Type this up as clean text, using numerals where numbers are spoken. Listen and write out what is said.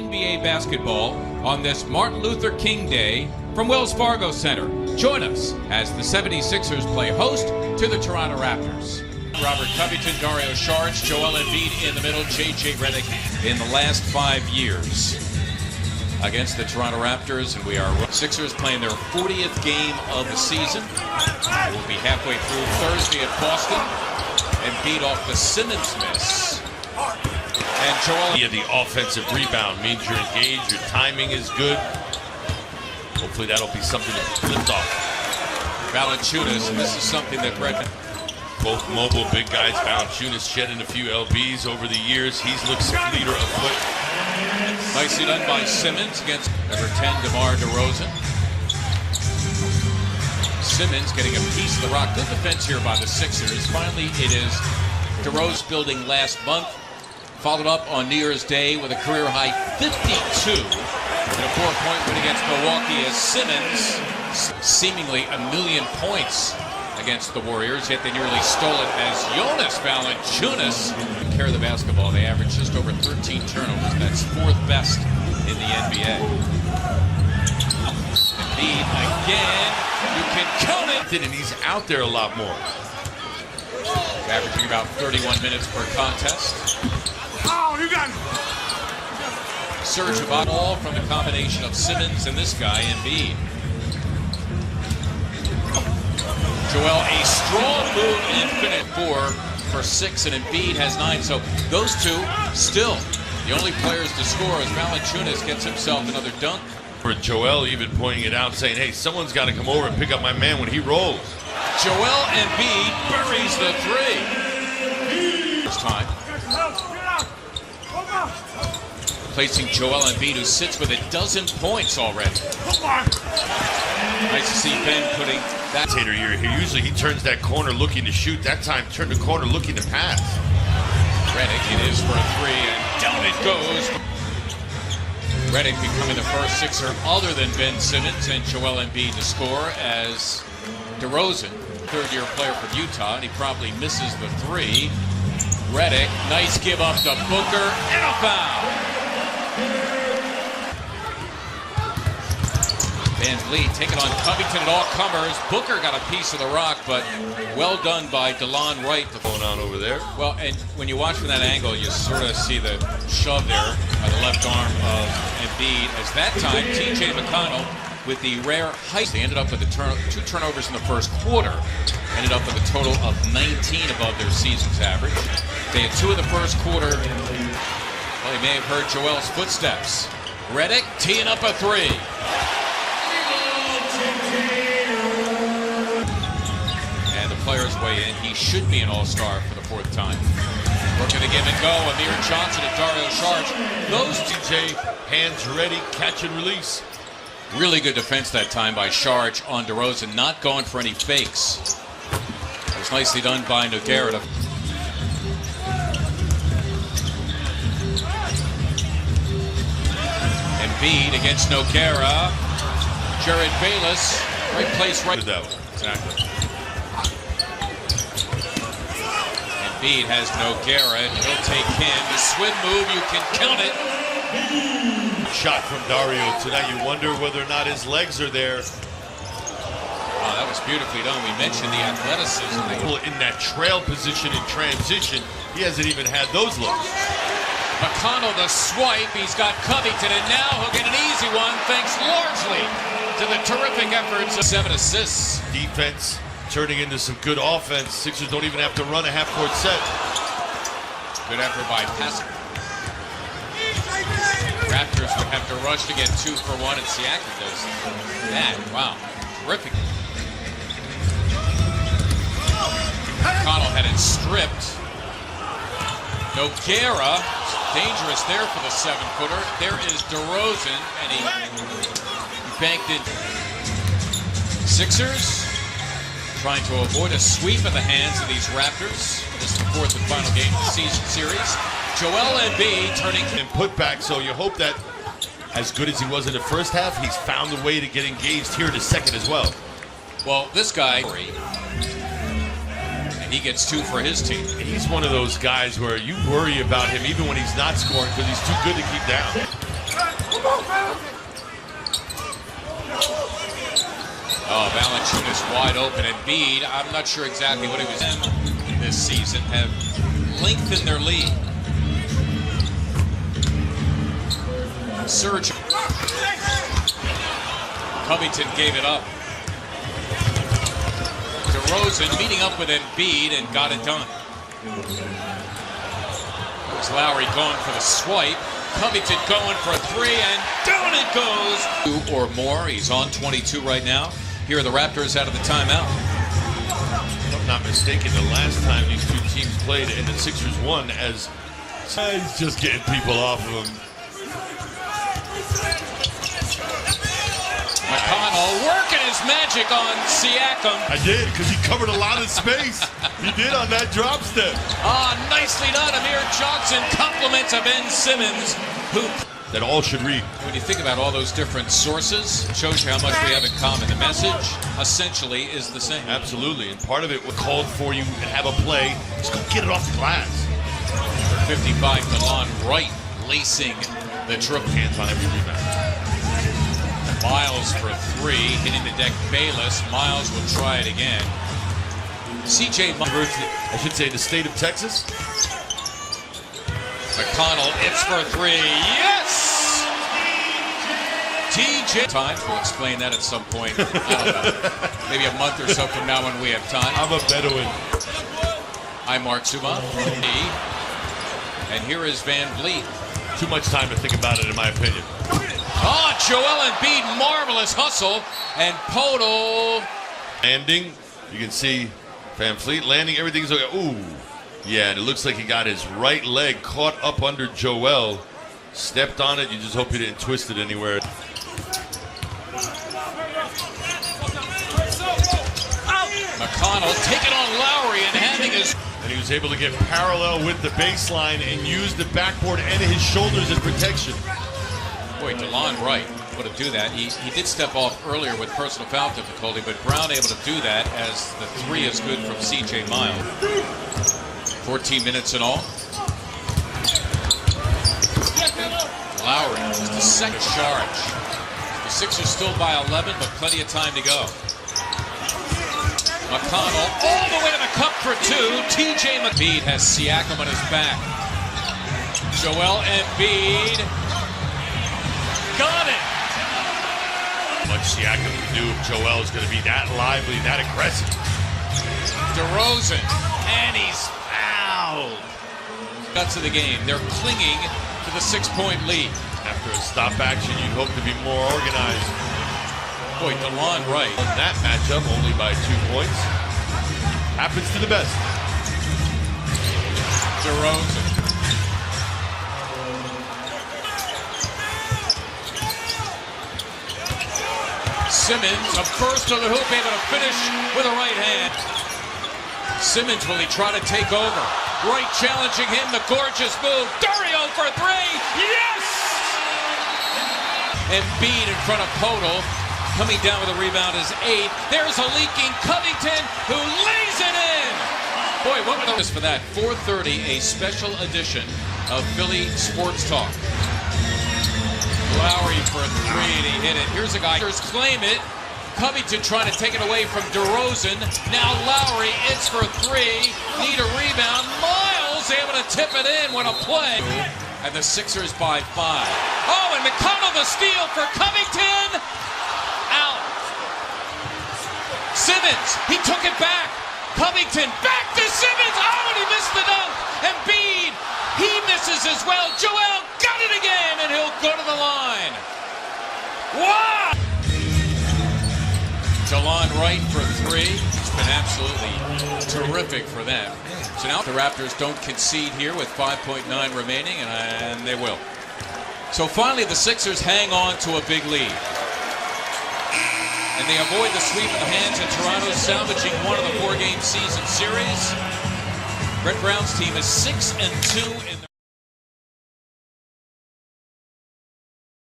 NBA basketball on this Martin Luther King Day from Wells Fargo Center. Join us as the 76ers play host to the Toronto Raptors. Robert Covington, Dario Saric, Joel Embiid in the middle, J.J. Redick in the last 5 years against the Toronto Raptors, and we are Sixers playing their 40th game of the season. They will be halfway through Thursday at Boston. Embiid off the Simmons miss. And Joel. Yeah, the offensive rebound means you're engaged, your timing is good. Hopefully that'll be something to lift off. Valanciunas, and this is something that Redmond. Both mobile big guys. Valanciunas shedding a few LBs over the years. He's looked leader of foot. Nicely done by Simmons against number 10, DeMar DeRozan. Simmons getting a piece of the rock. Good defense here by the Sixers. Finally, it is DeRozan building last month. Followed up on New Year's Day with a career-high 52 in a 4-point win against Milwaukee as Simmons seemingly a million points against the Warriors, yet they nearly stole it as Jonas Valanciunas took care of the basketball. They averaged just over 13 turnovers. That's 4th best in the NBA. Embiid again. You can count it. And he's out there a lot more. Averaging about 31 minutes per contest. Oh, you got it. Surge about all from the combination of Simmons and this guy, Embiid. Joel, a strong move in infinite 4 for 6, and Embiid has 9. So those two still the only players to score as Valanciunas gets himself another dunk. For Joel even pointing it out, saying, hey, someone's got to come over and pick up my man when he rolls. Joel Embiid buries the 3. First time. Placing Joel Embiid, who sits with 12 points already. Nice to see Ben putting that. Usually he turns that corner looking to shoot. That time turned the corner looking to pass. Redick, it is for a 3, and down it goes. Redick becoming the first Sixer other than Ben Simmons and Joel Embiid to score as DeRozan, third-year player from Utah, and he probably misses the 3. Redick, nice give up to Booker, and a foul. Van Vliet taking on Covington at all comers. Booker got a piece of the rock, but well done by DeLon Wright. Going on over there. Well, and when you watch from that angle, you sort of see the shove there by the left arm of Embiid. As that time, T.J. McConnell with the rare height. They ended up with 2 turnovers in the first quarter. Ended up with a total of 19 above their season's average. They had 2 in the first quarter. Well, you may have heard Joel's footsteps. Redick teeing up a 3. And the players weigh in. He should be an all-star for the 4th time. We're going to give and go. Amir Johnson and Dario Saric. Those TJ, hands ready, catch and release. Really good defense that time by Saric on DeRozan, not going for any fakes. It was nicely done by Nogueira. Embiid against Nogueira. Jared Bayless, right place, right. Exactly. Embiid has Nogueira, and he'll take him. The swim move, you can count it. Shot from Dario tonight. You wonder whether or not his legs are there. Oh, that was beautifully done. We mentioned the athleticism. In that trail position in transition, he hasn't even had those looks. McConnell the swipe. He's got Covington, and now he'll get an easy one thanks largely to the terrific efforts of 7 assists. Defense turning into some good offense. Sixers don't even have to run a half-court set. Good effort by Pascal. Raptors would have to rush to get 2 for 1, and Siakam does that. Wow, terrific. McConnell had it stripped. Nogueira, dangerous there for the 7-footer. There is DeRozan, and he banked it. Sixers trying to avoid a sweep in the hands of these Raptors. This is the 4th and final game of the season series. Joel Embiid turning and put back, so you hope that as good as he was in the first half, he's found a way to get engaged here in the second as well. Well, this guy, and he gets 2 for his team. He's one of those guys where you worry about him even when he's not scoring because he's too good to keep down. Oh, Valanciunas wide open. Embiid, I'm not sure exactly what he was in this season, have lengthened their lead. Surge. Covington gave it up. DeRozan meeting up with Embiid and got it done. There's Lowry going for the swipe. Covington going for a three, and down it goes. 2 or more. He's on 22 right now. Here are the Raptors out of the timeout. If I'm not mistaken, the last time these two teams played and the Sixers won, as he's just getting people off of him. McConnell working his magic on Siakam. I did, because he covered a lot of space. He did on that drop step. Nicely done. Amir Johnson compliments of Ben Simmons, who... That all should read. When you think about all those different sources, it shows you how much we have in common. The message, essentially, is the same. Absolutely, and part of it was called for you and have a play. Just go get it off the glass. 55, Delon Wright lacing the triple. Hands on every rebound. Miles for 3, hitting the deck. Bayless. Miles will try it again. CJ, I should say the state of Texas. McConnell, it's for 3. Yes! TJ. Time, we'll explain that at some point. I don't know. Maybe a month or so from now when we have time. I'm a Bedouin. I'm Mark Zuma. And here is Van Vliet. Too much time to think about it, in my opinion. Joel Embiid, marvelous hustle. And Podol. Landing. You can see Van Vliet landing. Everything's okay. Ooh. Yeah, and it looks like he got his right leg caught up under Joel. Stepped on it. You just hope he didn't twist it anywhere. McConnell taking on Lowry and having his... And he was able to get parallel with the baseline and use the backboard and his shoulders as protection. Boy, Delon Wright able to do that. He did step off earlier with personal foul difficulty, but Brown able to do that as the 3 is good from CJ Miles. 14 minutes in all. Lowry, just a second charge. The Sixers still by 11, but plenty of time to go. McConnell all the way to the cup for 2. TJ Embiid has Siakam on his back. Joel Embiid got it. Much Siakam can do if Joel is going to be that lively, that aggressive. DeRozan, and he's fouled. Guts of the game. They're clinging to the 6-point lead. After a stop action, you'd hope to be more organized. Boy, Delon Wright. In that matchup, only by 2 points. Happens to the best. DeRozan. Simmons, a burst to the hoop, able to finish with a right hand. Simmons, will he try to take over? Wright challenging him, the gorgeous move. Dario for 3, yes! Embiid in front of Podol. Coming down with a rebound is 8. There's a leaking Covington who lays it in. Boy, what would this for that? 4:30, a special edition of Philly Sports Talk. Lowry for 3 and he hit it. Here's a guy who's claim it. Covington trying to take it away from DeRozan. Now Lowry, it's for 3. Need a rebound. Miles able to tip it in. What a play. And the Sixers by 5. Oh, and McConnell the steal for Covington. Out. Simmons, he took it back. Covington, back to Simmons. Oh, and he missed the dunk. Embiid, he misses as well. Joel got it again, and he'll go to the line. Wow! Delon Wright for 3. It's been absolutely terrific for them. So now the Raptors don't concede here with 5.9 remaining, and they will. So finally, the Sixers hang on to a big lead. And they avoid the sweep of the hands in Toronto, salvaging one of the 4-game season series. Brett Brown's team is 6-2 in the